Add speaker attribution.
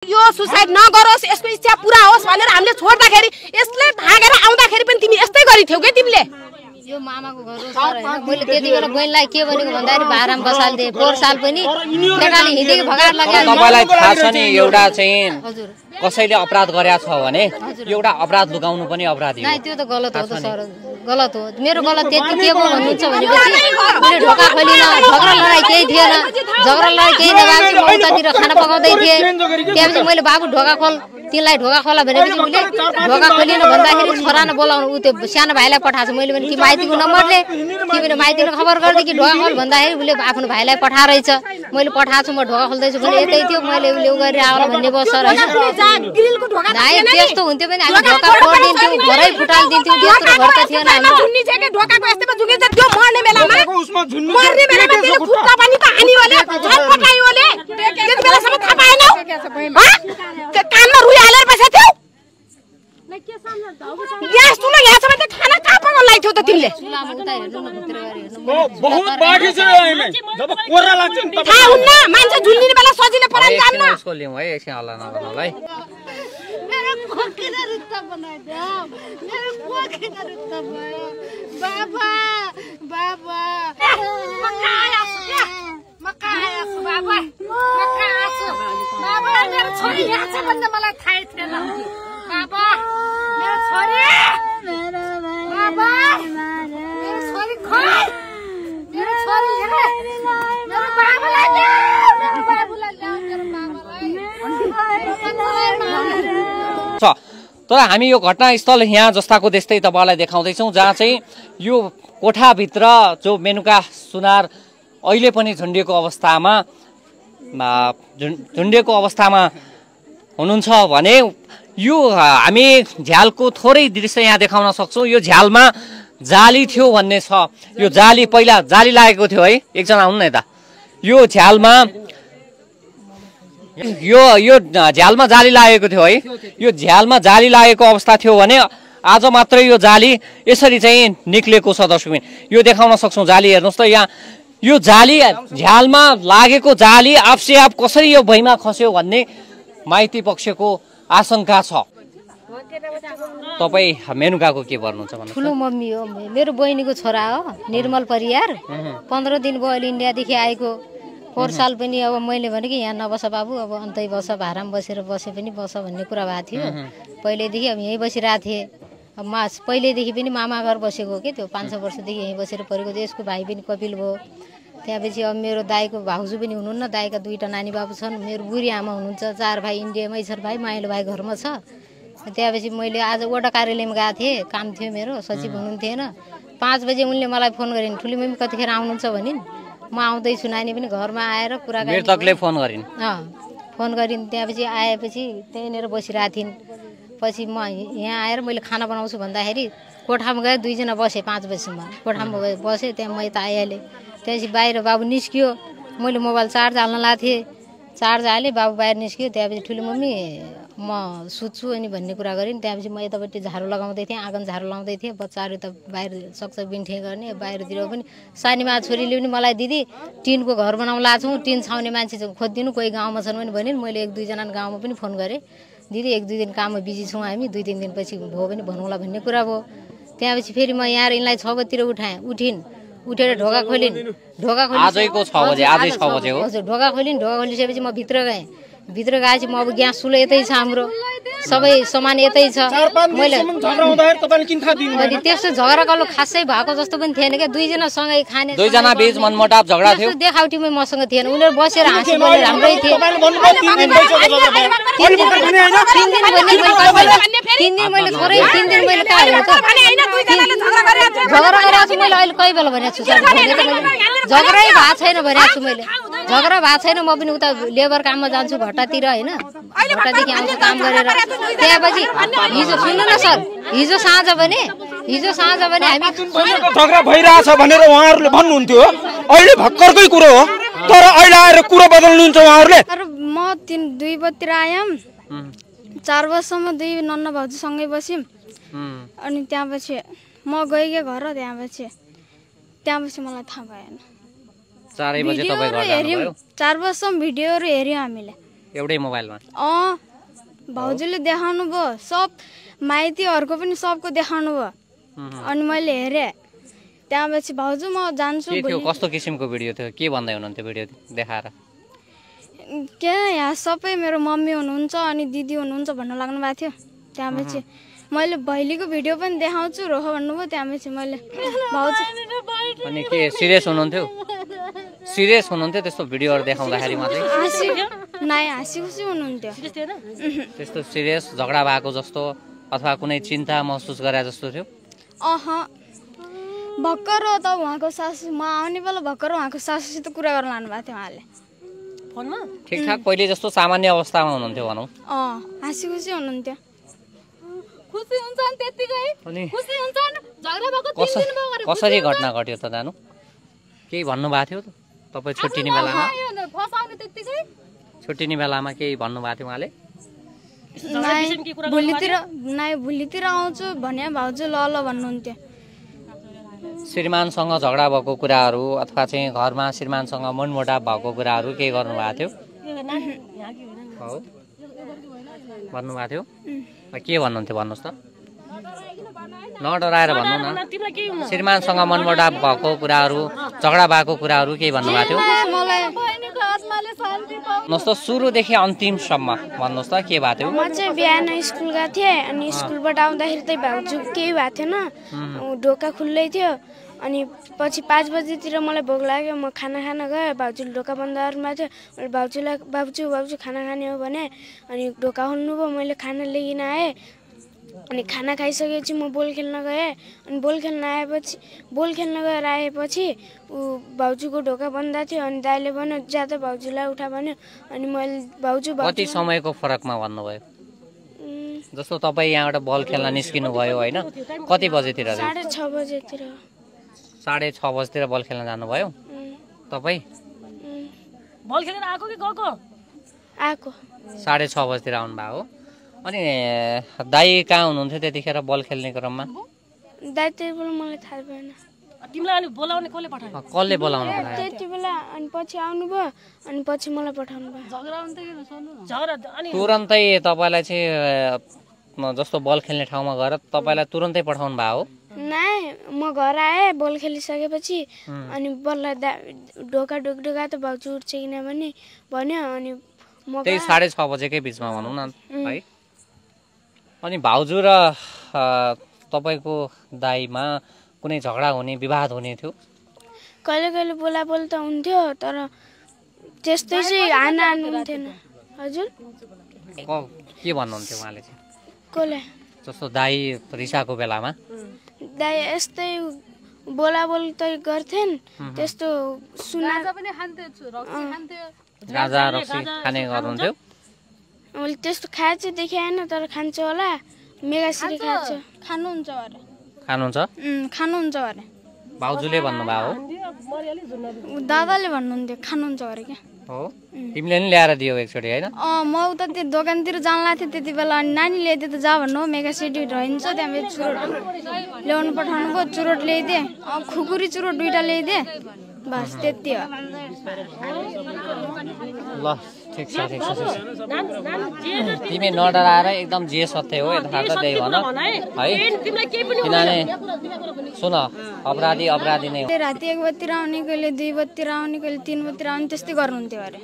Speaker 1: यो सुसाइड नगरोस्, यसको इच्छा पूरा होस् भनेर हामीले छोड्दाखेरि यसले भागेर आउँदाखेरि पनि तिमी यस्तै गरिथ्यौ के तिमीले?
Speaker 2: यो मामाको घर हो सर हैन। मैले त्यतिबेला बहिनीलाई के भनेको भन्दाखेरि भाराम बसाल्दे पोहोर साल पनि केटाले हिँडेको भगार लाग्यो।
Speaker 3: तपाईलाई थाहा छ नि एउटा चाहिँ कसैले अपराध गरेछ भने एउटा अपराध लुकाउनु पनि अपराध हो।
Speaker 2: नाइ त्यो त गलत हो त सर, गलत हो। मेरो गलत त्यति के पो भन्नुहुन्छ भनेपछि मैले ढोका खोलिन, झगडा लडाई केही थिएन, झगडा लडाई केही नभएपछि म उतातिर खाना पकाउँदै थिएँ। त्यसपछि मैले बाबु ढोका खोल, तिनलाई ढोका खोला भनेपछि उसले ढोका खोलिन भन्दाखेरि छोरा न बोलाउनु उ त्यो सानो भाइलाई पठाएको। मैले भने कि माइतीको नम्बरले तिमीले माइतीले खबर गर्दै कि ढोका खोल भन्दाखेरि उसले आफ्नो भाइलाई पठा रहेछ। मैले पठाएको छु, म ढोका खोल्दैछु भने यतै थियो। मैले उसले उ गरेर आउला भन्ने भयो सर हैन। नाइ त्यस्तो हुन्थ्यो भने हामी ढोका फोड्दिन्थ्यौँ, घरै फुटालिदिन्थ्यौँ। त्यस्तो घर त थिएन हाम्रो।
Speaker 1: जुन्नी चाहिँ ढोकाको यस्तैमा झुकेछ त्यो मर्ने बेलामा मर्ने बेलामा त्यसले खुट्टा पनि त हानी ओले छटपटाइ ओले त्यति बेलासम्म थाहा पाएनौ? त्यो कानमा रुई हालेर बसेथ्यौ? ग्यास चुलो यहाँसम्म त खाना कहाँ पकाउन लाग्थ्यौ त तिमीले?
Speaker 4: बहुत बाठी छ अहिले जब कोरा लाग्छ नि त
Speaker 1: थाहा हुन्न मान्छे झुल्लिने बेला सजिलो परान जान्न।
Speaker 3: उसको लिउँ है एकछिन हल्ला नगर्नुलाई।
Speaker 2: मेरो कोकिन रुत्ता बनाइदेऊ, मेरो कोकिन रुत्ता भयो बाबा बाबा मकायास बाबा मकायास बाबा मेरो छोरी यहाँ छ भन्ने मलाई थाहै थिएन बाबा। मेरो छोरी बाबा मेरो छोरी खोइ, मेरो छोरी मेरो बाबुलाई ल्याऊ, मेरो बाबुलाई ल्याऊ, मेरो बाबालाई।
Speaker 3: तर हामी यो घटनास्थल यहाँ जस्ताको त्यस्तै तपाईलाई देखाउँदैछौँ जहाँ चाहिँ यो कोठाभित्र जो मेनुका सुनार अहिले पनि झुन्डिएको अवस्थामा हुनुहुन्छ भने यो हामी झ्यालको थोरै दृश्य यहाँ देखाउन सक्छौँ। यो झ्यालमा जाली थियो भन्ने छ। यो जाली पहिला जाली लागेको थियो है, एकजना आउनु न यता। यो झ्यालमा झ्यालमा जाली लागेको थियो है। यो झ्यालमा जाली लागेको अवस्था थियो भने आज मात्रै यो जाली यसरी चाहिँ निक्लेको छ। दर्शकबिन यो देखाउन सक्छौँ जाली हेर्नुहोस् त यहाँ। यो जाली झ्यालमा लागेको जाली आफसे आफ कसरी यो भुइँमा खस्यो भन्ने माइती पक्षको आशंका छ। तपाईँ मेनुकाको के भन्नुहुन्छ भन्नु?
Speaker 2: ठुलो मम्मी हो, मेरो बहिनीको छोरा हो निर्मल परियार। 15 दिन भयो अहिले इन्डियादेखि आएको। पोहोर साल पनि अब मैले भने कि यहाँ नबस बाबु, अब अन्तै बस, भाराम बसेर बसे पनि बस भन्ने कुरा भएको थियो। पहिल्यैदेखि अब यहीँ बसिरहेको थिएँ। अब पहिल्यैदेखि पनि मामा घर बसेको हो कि त्यो 500 वर्षदेखि यहीँ बसेर परेको। यसको भाइ पनि कपिल भयो। त्यहाँपछि अब मेरो दाइको भाउजू पनि हुनुहुन्न, दाइका 2टा नानी बाबु छन्। मेरो बुढी आमा हुनुहुन्छ, 4 भाइ इन्डियामै छन्, भाइ माइलो भाइ घरमा छ। त्यहाँपछि मैले आज वडा कार्यालयमा गएको थिएँ, काम थियो मेरो, सचिव हुनुहुन्थेन। 5 बजे उनले मलाई फोन गरिन्, ठुली मम्मी कतिखेर आउनुहुन्छ भनिन्। म आउँदैछु, नानी पनि घरमा आएर कुराकानी
Speaker 3: मृतकले फोन गरिन्।
Speaker 2: फोन गरिन्। त्यहाँपछि आएपछि त्यहीँनिर बसिरहेको थिइन्। पछि म यहाँ आएर मैले खाना बनाउँछु भन्दाखेरि कोठामा गएँ, 2 जना बसेँ 5 बजीसम्म कोठामा बसेँ। त्यहाँ म यता आइहालेँ। त्यसपछि बाहिर बाबु निस्कियो, मैले मोबाइल चार्ज हाल्न लाएको थिएँ, चार्ज हालेँ, बाबु बाहिर निस्कियो। त्यहाँपछि ठुलो मम्मी म सुत्छु अनि भन्ने कुरा गरिन्। त्यहाँपछि म यतापट्टि झाडु लगाउँदै थिएँ, आँगन झाडु लगाउँदै थिएँ। बच्चाहरू त बाहिर सक्छ बिन्ठे गर्ने, बाहिरतिर पनि सानीमा छोरीले पनि मलाई दिदी टिनको घर बनाउला छौँ, टिन छाउने मान्छे खोजिदिनु, कोही गाउँमा छन् भने भनिन्। मैले 1-2 जना गाउँमा पनि फोन गरेँ, दिदी 1-2 दिन काममा बिजी छौँ हामी, 2-3 दिनपछि भयो भने भनौँला भन्ने कुरा भयो। त्यहाँपछि फेरि म यहाँ यिनलाई 6 बजीतिर उठेर ढोका खोलिन्।
Speaker 3: आजैको 6 बजे, आजै 6 बजे हो।
Speaker 2: हजुर, ढोका खोलिसकेपछि म भित्र गएँ। भित्र गएपछि म अब ग्यास चुलो यतै छ, हाम्रो सबै सामान यतै छ। मैले त्यस्तो झगडा कलो खासै भएको जस्तो पनि थिएन क्या। 2 जना सँगै खाने,
Speaker 3: 2 जना बीच मनमुटाव झगडा थियो।
Speaker 2: देखाउटीमै मसँग थिएन, उनीहरू बसेर हाँसी बोलेर हाम्रै थिए। 3 दिन मैले थोरै 3 दिन मैले कहाँ हेर्नु त झगडा गरेको छु मैले। अहिले कही बेला भनेको छु सर, झगडै भएको छैन भनेको छु मैले। झगडा भएको छैन, म पनि उता लेबर काममा जान्छु भट्टातिर होइन, भट्टादेखि आउँछु काम गरेर। त्यहाँपछि हिजो सुन्नु न सर, हिजो साँझ भने हामी
Speaker 4: झगडा भइरहेछ भनेर उहाँहरूले भन्नुहुन्थ्यो, अहिले भर्खरकै कुरो हो। तर अहिले आएर कुरो बदल्नुहुन्छ उहाँहरूले।
Speaker 5: म 2 बजीतिर आयौँ, 4 बजीसम्म 2 नन्ना भाउजूसँगै बस्यौँ। अनि त्यहाँपछि म गएँ के घर, त्यहाँपछि मलाई थाहा भएन।
Speaker 3: 4 बजे तपाईँ घर जानुभयो?
Speaker 5: 4 बजीसम्म भिडियोहरू हेऱ्यौँ हामीले।
Speaker 3: एउटै मोबाइलमा?
Speaker 5: भाउजूले देखाउनु भयो, सब माइतीहरूको पनि सबको देखाउनु भयो। अनि मैले हेरेँ, त्यहाँपछि भाउजू म जान्छु।
Speaker 3: के थियो, कस्तो किसिमको भिडियो थियो, के भन्दै हुनुहुन्थ्यो भिडियो देखाएर?
Speaker 5: के यहाँ सबै मेरो मम्मी हुनुहुन्छ अनि दिदी हुनुहुन्छ भन्न लाग्नु भएको थियो। त्यहाँपछि मैले भैलीको भिडियो पनि देखाउँछु रोह भन्नुभयो। त्यहाँपछि मैले भाउजू
Speaker 3: अनि के सिरियस हुनुहुन्थ्यो? सिरियस हुनुहुन्थ्यो त्यस्तो भिडियोहरू देखाउँदाखेरि मात्रै?
Speaker 5: हाँसी खुसी हुनुहुन्थ्यो।
Speaker 3: त्यस्तो सिरियस झगडा भएको जस्तो अथवा कुनै चिन्ता महसुस गरे जस्तो थियो?
Speaker 5: भर्खर त उहाँको सासू म आउने बेला भर्खर उहाँको सासूसित कुरा गर्न लानु भएको थियो उहाँले फोनमा।
Speaker 3: ठिकठाक पहिले जस्तो सामान्य अवस्थामा हुनुहुन्थ्यो भनौँ?
Speaker 5: हाँसी खुसी हुनुहुन्थ्यो।
Speaker 1: खुसी हुन्छन् त्यतिकै, खुसी हुन्छन्। झगडा भएको 3 दिन भयो।
Speaker 3: कसरी घटना घट्यो त जानु? केही भन्नुभएको थियो तपाईँ छुट्टिने बेलामा?
Speaker 1: फसाउने त्यतिकै।
Speaker 3: छुट्टिने बेलामा केही भन्नुभएको थियो उहाँले?
Speaker 5: भोलितिर आउँछु भने भाउजू ल ल भन्नुहुन्थ्यो।
Speaker 3: श्रीमानसँग झगडा भएको कुराहरू अथवा चाहिँ घरमा श्रीमानसँग मनमुटाव भएको कुराहरू केही गर्नुभएको थियो? भन्नुभएको थियो? के भन्नुहुन्थ्यो भन्नुहोस् त, नडराएर भन्नु न। श्रीमानसँग मनमुटाव भएको कुराहरू, झगडा भएको कुराहरू केही भन्नुभएको थियो? भन्नुहोस् त, सुरुदेखि अन्तिमसम्म भन्नुहोस् त के भएको थियो?
Speaker 5: म चाहिँ बिहान स्कुल गएको थिएँ अनि स्कुलबाट आउँदाखेरि चाहिँ भाउजू केही भएको थिएन, ढोका खुल्लै थियो। अनि पछि 5 बजीतिर मलाई भोक लाग्यो, म खाना खान गएँ। भाउजूले ढोका बन्द गर्नुभएको थियो। मैले भाउजूलाई बाबुजू खाना खाने हो भने अनि ढोका खोल्नुभयो। मैले खाना लिएर आएँ अनि खाना खाइसकेपछि म बोल खेल्न गएँ। अनि बोल खेल्न गएर आएपछि भाउजूको ढोका बन्द थियो। अनि दाइले भन्यो ज्यादा भाउजूलाई उठा भन्यो। अनि मैले भाउजू
Speaker 3: कति समयको फरकमा भन्नुभयो? जस्तो तपाईँ यहाँबाट बल खेल्न निस्किनु भयो होइन, कति बजेतिर?
Speaker 5: 6:30 बजेतिर।
Speaker 3: 6:30 बजेतिर बल खेल्न जानुभयो तपाईँ?
Speaker 1: बल खेलेर आएको कि गएको?
Speaker 5: आएको।
Speaker 3: 6:30 बजेतिर आउनुभएको हो। अनि दाइ कहाँ हुनुहुन्थ्यो त्यतिखेर बल खेल्ने क्रममा?
Speaker 5: दाइ त्यति बेला मलाई थाहा भएन।
Speaker 1: तिमीलाई अनि बोलाउने कसले पठायो?
Speaker 3: कसले बोलाउनु पठायो?
Speaker 5: त्यति बेला अनि पछि आउनुभयो अनि पछि मलाई पठाउनु भयो।
Speaker 3: तुरन्तै तपाईँलाई चाहिँ जस्तो बल खेल्ने ठाउँमा गएर तपाईँलाई तुरन्तै पठाउनु भएको हो?
Speaker 5: नाइ, म घर आएँ बोल खेलिसकेपछि अनि बल्ल ढोका ढोका त भाउजू उठ्छ किन भन्यो। अनि म
Speaker 3: त्यही 6:30 बजेकै बिचमा भनौँ न है। अनि भाउजू र तपाईँको दाइमा कुनै झगडा हुने, विवाद हुने थियो?
Speaker 5: कहिले कहिले बोलाबोल त हुन्थ्यो तर त्यस्तै चाहिँ हाना हुन्थेन। हजुर
Speaker 3: के भन्नुहुन्थ्यो उहाँले चाहिँ?
Speaker 5: कसले?
Speaker 3: जस्तो दाइ रिसाको बेलामा?
Speaker 5: दाइ यस्तै बोलाबोल त गर्थेन, त्यस्तो
Speaker 3: गाजा रक्सी खाने गर्नुहुन्थ्यो?
Speaker 5: मैले त्यस्तो खाए चाहिँ देखाएन तर खान्छु होला। मेगाश्री खान्छ। खानुहुन्छ अरे? खानुहुन्छ अरे।
Speaker 3: भाउजूले भन्नुभयो हो?
Speaker 5: दादाले भन्नुहुन्थ्यो खानुहुन्छ अरे क्या।
Speaker 3: हो, तिमीले नि ल्याएर दियो एकचोटि होइन?
Speaker 5: म उता त्यो दोकानतिर जान लाग्थेँ त्यति बेला। अनि नानी ल्याइदिए त जा भन्नु, मेगासिटी रहन्छ त्यहाँ चुरोट ल्याउनु पठाउनु भयो। चुरोट ल्याइदिएँ, खुकुरी चुरोट 2टा ल्याइदिएँ, बस त्यति हो।
Speaker 3: ल ठिक छ। तिमी नडराएर एकदम जे सत्य हो यथार्थ त्यही भन है। किनभने सुन, अपराधी नै हो।
Speaker 5: राति 1 बजीतिर आउने, कहिले 2 बजीतिर आउने, कहिले 3 बजीतिर आउने, त्यस्तै गर्नुहुन्थ्यो अरे।